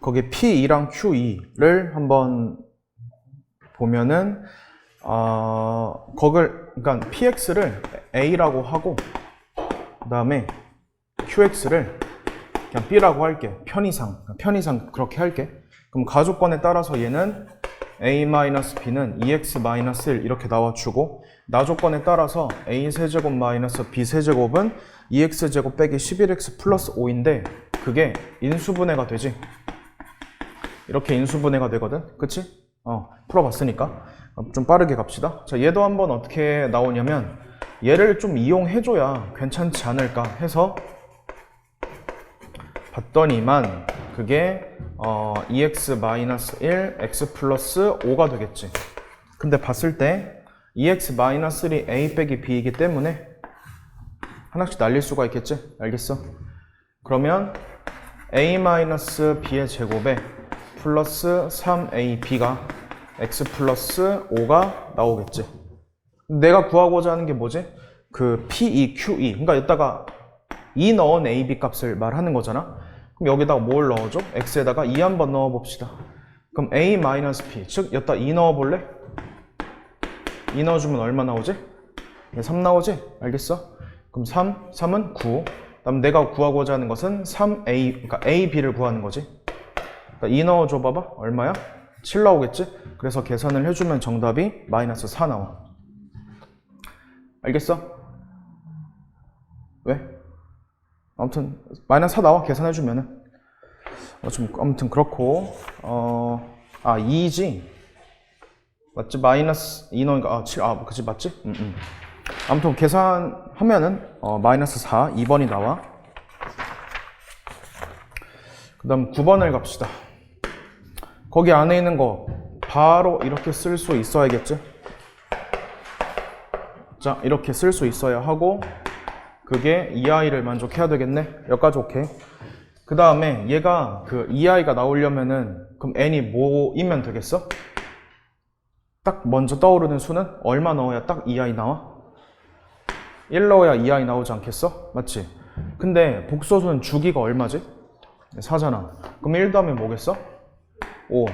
거기 P2랑 Q2를 한번 보면은 그러니까 PX를 A라고 하고 그 다음에 QX를 그냥 B라고 할게. 편의상 그렇게 할게. 그럼 가족권에 따라서 얘는 A-B는 2X-1 이렇게 나와주고 나조건에 따라서 A세제곱 마이너스 B세제곱은 2X제곱 빼기 11X 플러스 5인데 그게 인수분해가 되지. 이렇게 인수분해가 되거든. 그치? 풀어봤으니까. 좀 빠르게 갑시다. 자, 얘도 한번 어떻게 나오냐면 얘를 좀 이용해줘야 괜찮지 않을까 해서 봤더니만 그게 2x-1, x 플러스 5가 되겠지. 근데 봤을 때 2x-1이 a 빼기 b이기 때문에 하나씩 날릴 수가 있겠지? 알겠어? 그러면 a-b의 제곱에 플러스 3ab가 x 플러스 5가 나오겠지. 내가 구하고자 하는 게 뭐지? 그 p2, q2. 그러니까 여기다가 2 넣은 ab 값을 말하는 거잖아. 그럼 여기다가 뭘 넣어줘? x에다가 2 한번 넣어봅시다. 그럼 a-p, 즉 여기다 2 넣어볼래? 2 넣어주면 얼마 나오지? 3 나오지? 알겠어? 그럼 3은 9. 그다음 내가 구하고자 하는 것은 3a, 그러니까 a, b를 구하는 거지. 그러니까 2 넣어줘 봐봐. 얼마야? 7 나오겠지? 그래서 계산을 해주면 정답이 마이너스 4 나와. 알겠어? 왜? 아무튼 마이너스 4 나와. 계산해주면은 좀 아무튼 그렇고 2지? 맞지? 마이너스 2 넣으니까 7, 그치 맞지? 아무튼 계산하면은 마이너스 4, 2번이 나와. 그 다음 9번을 갑시다. 거기 안에 있는 거 바로 이렇게 쓸 수 있어야겠지? 자, 이렇게 쓸 수 있어야 하고 그게 2i를 만족해야 되겠네? 여기까지 오케이. 그 다음에 얘가 그 2i가 나오려면은 그럼 n이 뭐이면 되겠어? 딱 먼저 떠오르는 수는 얼마 넣어야 딱 2i 나와? 1 넣어야 2i 나오지 않겠어? 맞지? 근데 복소수는 주기가 얼마지? 4잖아. 그럼 1 더하면 뭐겠어? 5.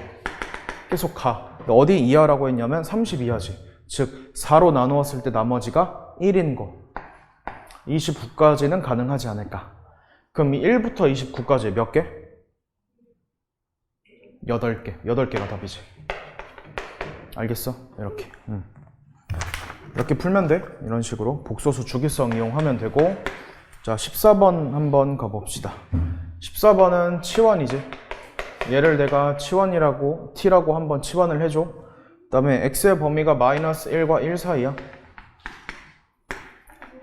계속 가. 어디 이하라고 했냐면 30 이하지. 즉 4로 나누었을 때 나머지가 1인 거. 29까지는 가능하지 않을까. 그럼 1부터 29까지 몇 개? 8개. 8개가 답이지. 알겠어? 이렇게. 이렇게 풀면 돼. 이런 식으로 복소수 주기성 이용하면 되고. 자, 14번 한번 가봅시다. 14번은 치환이지. 얘를 내가 치환이라고 t라고 한번 치환을 해줘. 그 다음에 x의 범위가 마이너스 1과 1 사이야.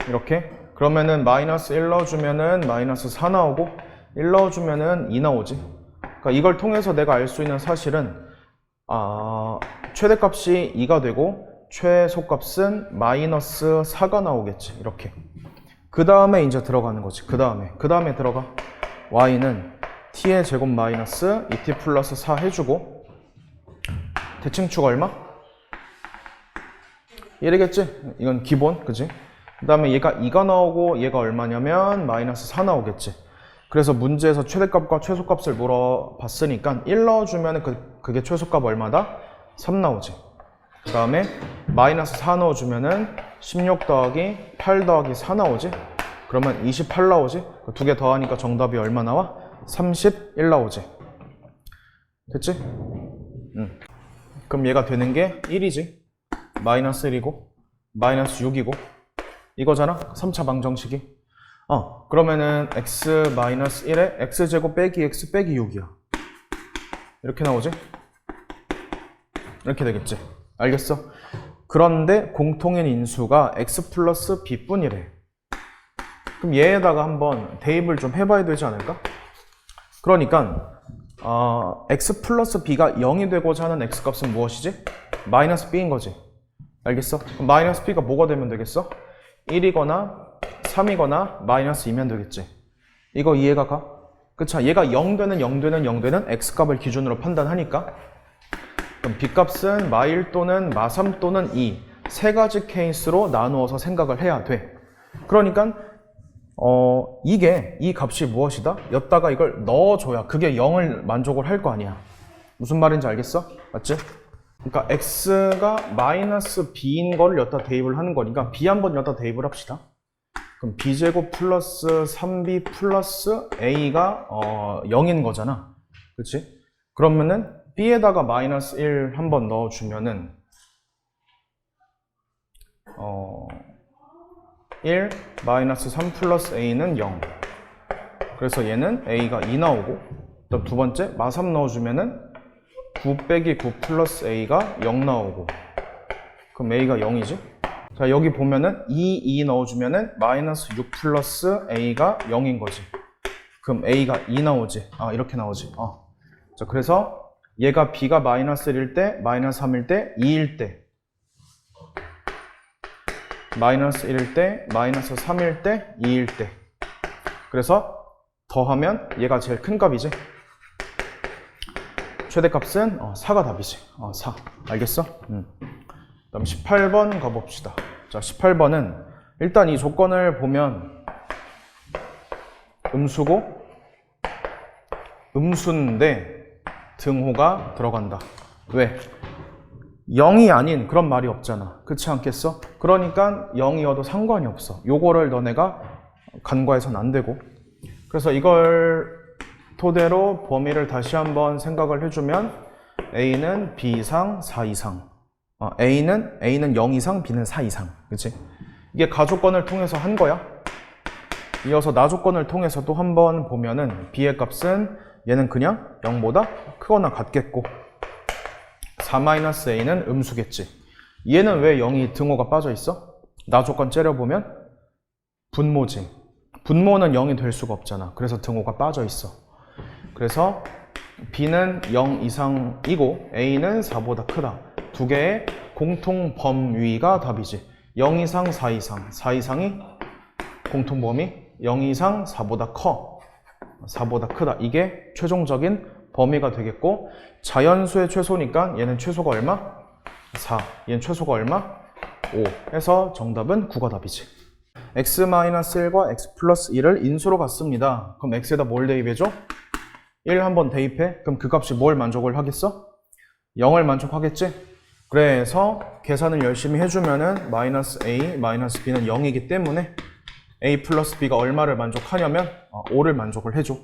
이렇게. 그러면은 마이너스 1 넣어주면은 마이너스 4 나오고 1 넣어주면은 2 나오지. 그러니까 이걸 통해서 내가 알 수 있는 사실은 최대값이 2가 되고 최소값은 마이너스 4가 나오겠지. 이렇게. 그 다음에 이제 들어가는 거지. 그 다음에 들어가. y는 t의 제곱 마이너스 2t 플러스 4 해주고 대칭축 얼마? 1이겠지? 이건 기본, 그지? 그 다음에 얘가 2가 나오고 얘가 얼마냐면 마이너스 4 나오겠지. 그래서 문제에서 최대값과 최소값을 물어봤으니까 1 넣어주면 그게 최소값 얼마다? 3 나오지. 그 다음에 마이너스 4 넣어주면은 16 더하기 8 더하기 4 나오지. 그러면 28 나오지. 두 개 더하니까 정답이 얼마 나와? 31 나오지. 됐지? 그럼 얘가 되는 게 1이지. 마이너스 1이고 마이너스 6이고 이거잖아. 3차 방정식이. 그러면은 x 마이너스 1에 x제곱 빼기 x 빼기 6이야. 이렇게 나오지? 이렇게 되겠지. 알겠어? 그런데 공통인 인수가 x 플러스 b 뿐이래. 그럼 얘에다가 한번 대입을 좀 해봐야 되지 않을까? 그러니까 x 플러스 b가 0이 되고자 하는 x값은 무엇이지? 마이너스 b인 거지. 알겠어? 그럼 마이너스 b가 뭐가 되면 되겠어? 1이거나 3이거나 마이너스 2면 되겠지. 이거 이해가 가? 그쵸? 얘가 0 되는 x값을 기준으로 판단하니까 그럼 b값은 마1 또는 마3 또는 2 세 가지 케이스로 나누어서 생각을 해야 돼. 그러니까 이 값이 무엇이다? 였다가 이걸 넣어줘야 그게 0을 만족을 할 거 아니야. 무슨 말인지 알겠어? 맞지? 그러니까 x가 마이너스 b인 거를 여기다 대입을 하는 거니까 b 한번 여기다 대입을 합시다. 그럼 b제곱 플러스 3b 플러스 a가 0인 거잖아. 그치? 그러면은 b에다가 마이너스 1 한번 넣어주면은 1 마이너스 3 플러스 a는 0. 그래서 얘는 a가 2 나오고, 또 두 번째 마3 넣어주면은 9 빼기 9 플러스 a가 0 나오고, 그럼 a가 0이지? 자, 여기 보면은 2 넣어주면은 마이너스 6 플러스 a가 0인 거지. 그럼 a가 2 나오지. 아, 이렇게 나오지. 자, 그래서 얘가 b가 마이너스 1일 때, 마이너스 3일 때, 2일 때, 마이너스 1일 때, 마이너스 3일 때, 2일 때. 그래서 더하면 얘가 제일 큰 값이지. 최대값은 4가 답이지. 4. 알겠어? 그다음 18번 가봅시다. 자, 18번은 일단 이 조건을 보면 음수고 음수인데 등호가 들어간다. 왜? 0이 아닌 그런 말이 없잖아. 그렇지 않겠어? 그러니까 0이어도 상관이 없어. 요거를 너네가 간과해서는 안 되고. 그래서 이걸 토대로 범위를 다시 한번 생각을 해주면 A는 B 이상, 4 이상. A는 0 이상, B는 4 이상. 그치? 이게 가조건을 통해서 한 거야. 이어서 나조건을 통해서 또 한번 보면은 B의 값은 얘는 그냥 0보다 크거나 같겠고 4-A는 음수겠지. 얘는 왜 0이 등호가 빠져 있어? 나조건 째려보면 분모지. 분모는 0이 될 수가 없잖아. 그래서 등호가 빠져 있어. 그래서 B는 0 이상이고 A는 4보다 크다. 두 개의 공통 범위가 답이지. 0 이상, 4 이상. 4 이상이 공통 범위, 0 이상 4보다 커. 4보다 크다. 이게 최종적인 범위가 되겠고, 자연수의 최소니까 얘는 최소가 얼마? 4. 얘는 최소가 얼마? 5. 해서 정답은 9가 답이지. x-1과 x 플러스 1을 인수로 갔습니다. 그럼 x에다 뭘 대입해줘? 1 한번 대입해. 그럼 그 값이 뭘 만족을 하겠어? 0을 만족하겠지? 그래서 계산을 열심히 해주면은 마이너스 a, 마이너스 b는 0이기 때문에 a 플러스 b가 얼마를 만족하냐면 5를 만족을 해줘.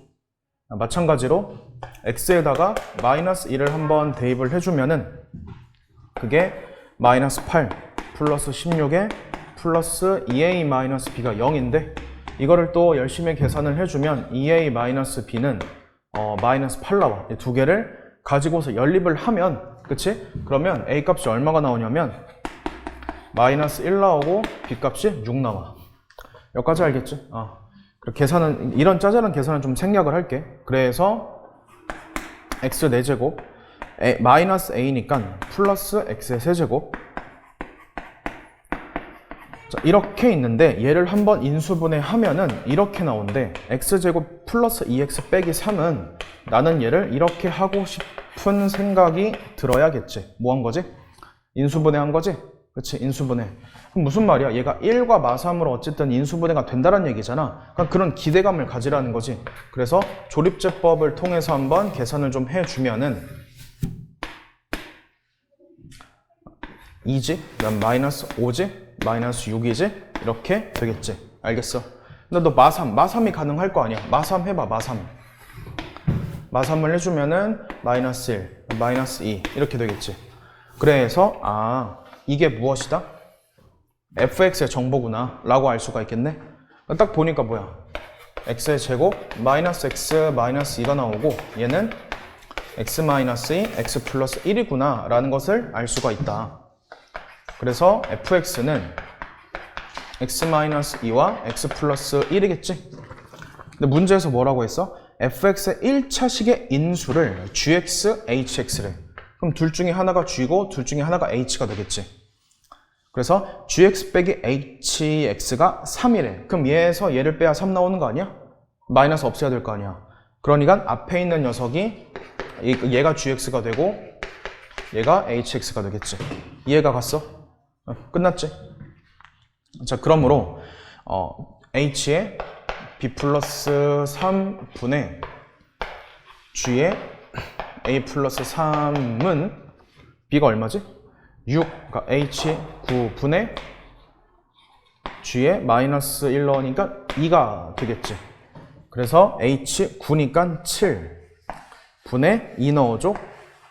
마찬가지로 x에다가 마이너스 1을 한번 대입을 해주면은 그게 마이너스 8 플러스 16에 플러스 2a 마이너스 b가 0인데 이거를 또 열심히 계산을 해주면 2a 마이너스 b는 마이너스 8 나와. 이 두 개를 가지고서 연립을 하면, 그치? 그러면 a 값이 얼마가 나오냐면 마이너스 1 나오고 b 값이 6 나와. 여기까지 알겠지? 계산은, 이런 짜잘한 계산은 좀 생략을 할게. 그래서 x 4제곱 마이너스 a니까 플러스 x의 세제곱. 자, 이렇게 있는데 얘를 한번 인수분해 하면은 이렇게 나오는데 x제곱 플러스 2x 빼기 3은 나는 얘를 이렇게 하고 싶은 생각이 들어야겠지. 뭐 한 거지? 인수분해 한 거지? 그치? 인수분해. 그럼 무슨 말이야? 얘가 1과 마3으로 어쨌든 인수분해가 된다는 얘기잖아. 그러니까 그런 기대감을 가지라는 거지. 그래서 조립제법을 통해서 한번 계산을 좀 해주면은 2지? 그다음 마이너스 5지? 마이너스 6이지? 이렇게 되겠지. 알겠어? 근데 너 마3이 가능할 거 아니야. 마3 해봐, 마3. 마3을 해주면은 마이너스 1, 마이너스 2 이렇게 되겠지. 그래서 이게 무엇이다? fx의 정보구나 라고 알 수가 있겠네. 딱 보니까 뭐야? x의 제곱 마이너스 x 마이너스 2가 나오고 얘는 x 마이너스 2, x 플러스 1이구나 라는 것을 알 수가 있다. 그래서 fx는 x-2와 x 플러스 1이겠지? 근데 문제에서 뭐라고 했어? fx의 1차식의 인수를 gx, hx래. 그럼 둘 중에 하나가 g고 둘 중에 하나가 h가 되겠지. 그래서 gx 빼기 hx가 3이래. 그럼 얘에서 얘를 빼야 3 나오는 거 아니야? 마이너스 없애야 될 거 아니야. 그러니까 앞에 있는 녀석이 얘가 gx가 되고 얘가 hx가 되겠지. 이해가 갔어? 끝났지? 자, 그러므로 h의 b 플러스 3분의 g의 a 플러스 3은 b가 얼마지? 6, 그러니까 h 9분의 g의 마이너스 1 넣으니까 2가 되겠지. 그래서 h 9니까 7분의 2 넣어줘.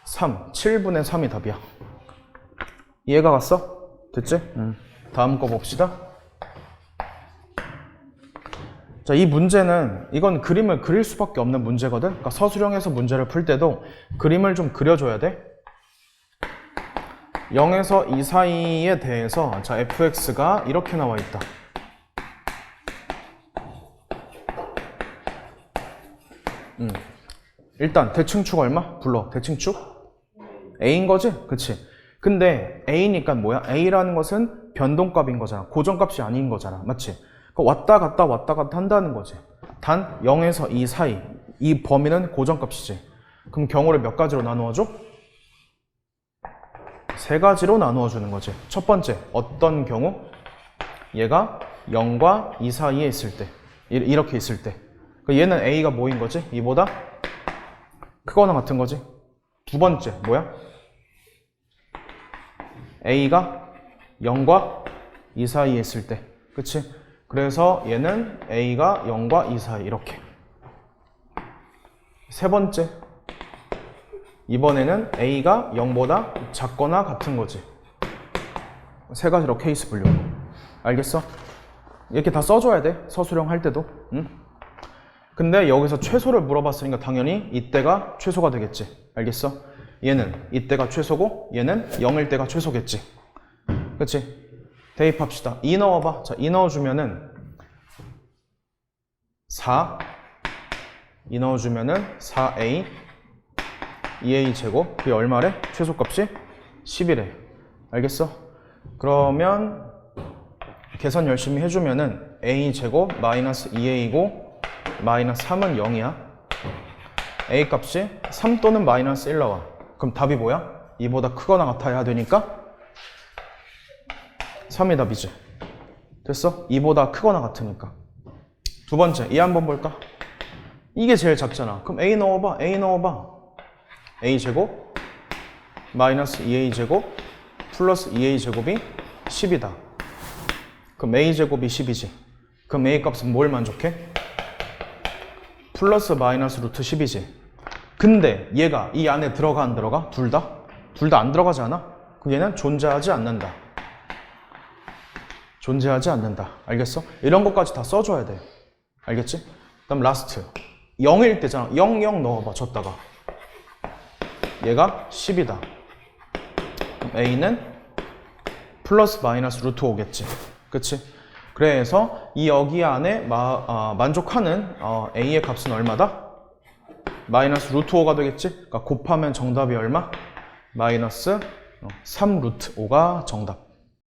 3, 7분의 3이 답이야. 이해가 갔어? 됐지? 다음 거 봅시다. 자, 이 문제는 이건 그림을 그릴 수밖에 없는 문제거든. 그러니까 서술형에서 문제를 풀 때도 그림을 좀 그려줘야 돼. 0에서 2 사이에 대해서 자 fx가 이렇게 나와 있다. 일단 대칭축 얼마? 불러. 대칭축? a인 거지? 그치? 근데 a니까 뭐야? a라는 것은 변동값인 거잖아. 고정값이 아닌 거잖아. 맞지? 왔다 갔다 한다는 거지. 단 0에서 2 사이 이 범위는 고정값이지. 그럼 경우를 몇 가지로 나누어줘? 세 가지로 나누어 주는 거지. 첫 번째, 어떤 경우? 얘가 0과 2 사이에 있을 때, 이렇게 있을 때. 얘는 a가 뭐인 거지? 이보다 크거나 같은 거지. 두 번째, 뭐야? a가 0과 2 사이에 있을 때. 그치? 그래서 얘는 a가 0과 2 사이 이렇게. 세 번째, 이번에는 a가 0보다 작거나 같은 거지. 세 가지로 케이스 분류. 알겠어? 이렇게 다 써줘야 돼. 서술형 할 때도. 응? 근데 여기서 최소를 물어봤으니까 당연히 이때가 최소가 되겠지. 알겠어? 얘는 이때가 최소고 얘는 0일 때가 최소겠지. 그치? 대입합시다. 2 넣어봐. 자, 2 넣어주면은 4 2 넣어주면은 4a 2a 제곱 그게 얼마래? 최소값이 10이래. 알겠어? 그러면 계산 열심히 해주면은 a 제곱 마이너스 2a고 마이너스 3은 0이야. a 값이 3 또는 마이너스 1 나와. 그럼 답이 뭐야? 2보다 크거나 같아야 되니까 3이 답이지. 됐어? 2보다 크거나 같으니까. 두 번째, 이 한번 볼까? 이게 제일 작잖아. 그럼 a 넣어봐. a 넣어봐. a 제곱 마이너스 2a 제곱 플러스 2a 제곱이 10이다. 그럼 a 제곱이 10이지. 그럼 a 값은 뭘 만족해? 플러스 마이너스 루트 10이지. 근데 얘가 이 안에 들어가 안 들어가? 둘 다? 둘 다 안 들어가지 않아? 그럼 얘는 존재하지 않는다. 존재하지 않는다. 알겠어? 이런 것까지 다 써줘야 돼. 알겠지? 그 다음 라스트 0일 때잖아. 0, 0 넣어봐. 줬다가 얘가 10이다. 그럼 a는 플러스 마이너스 루트 5겠지. 그치? 그래서 이 여기 안에 만족하는 a의 값은 얼마다? 마이너스 루트 5가 되겠지? 그러니까 곱하면 정답이 얼마? 마이너스 3 루트 5가 정답.